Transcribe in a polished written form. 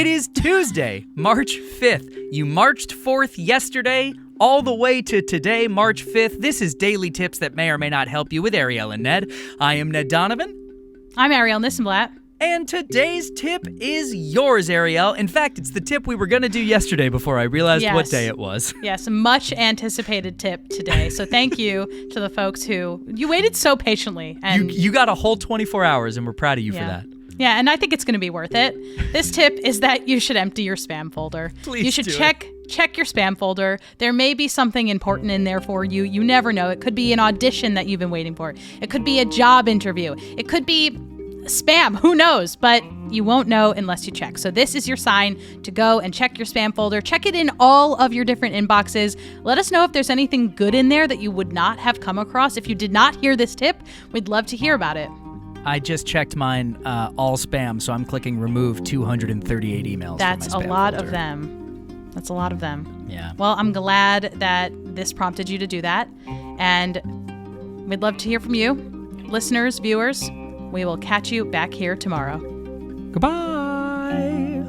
It is Tuesday, March 5th. You marched forth yesterday, all the way to today, March 5th. This is Daily Tips that may or may not help you with Ariel and Ned. I am Ned Donovan. I'm Ariel Nissenblatt. And today's tip is yours, Ariel. In fact, it's the tip we were going to do yesterday before I realized what day it was. Yes, a much anticipated tip today. So thank you to the folks who, you waited so patiently. And You got a whole 24 hours, and we're proud of you for that. Yeah, and I think it's going to be worth it. This tip is that you should empty your spam folder. Please you should do check your spam folder. There may be something important in there for you. You never know. It could be an audition that you've been waiting for. It could be a job interview. It could be spam. Who knows? But you won't know unless you check. So this is your sign to go and check your spam folder. Check it in all of your different inboxes. Let us know if there's anything good in there that you would not have come across. If you did not hear this tip, we'd love to hear about it. I just checked mine all spam, so I'm clicking remove 238 emails. That's from my a spam lot folder. of them. That's a lot of them. Yeah. Well, I'm glad that this prompted you to do that. And we'd love to hear from you. Listeners, viewers, we will catch you back here tomorrow. Goodbye.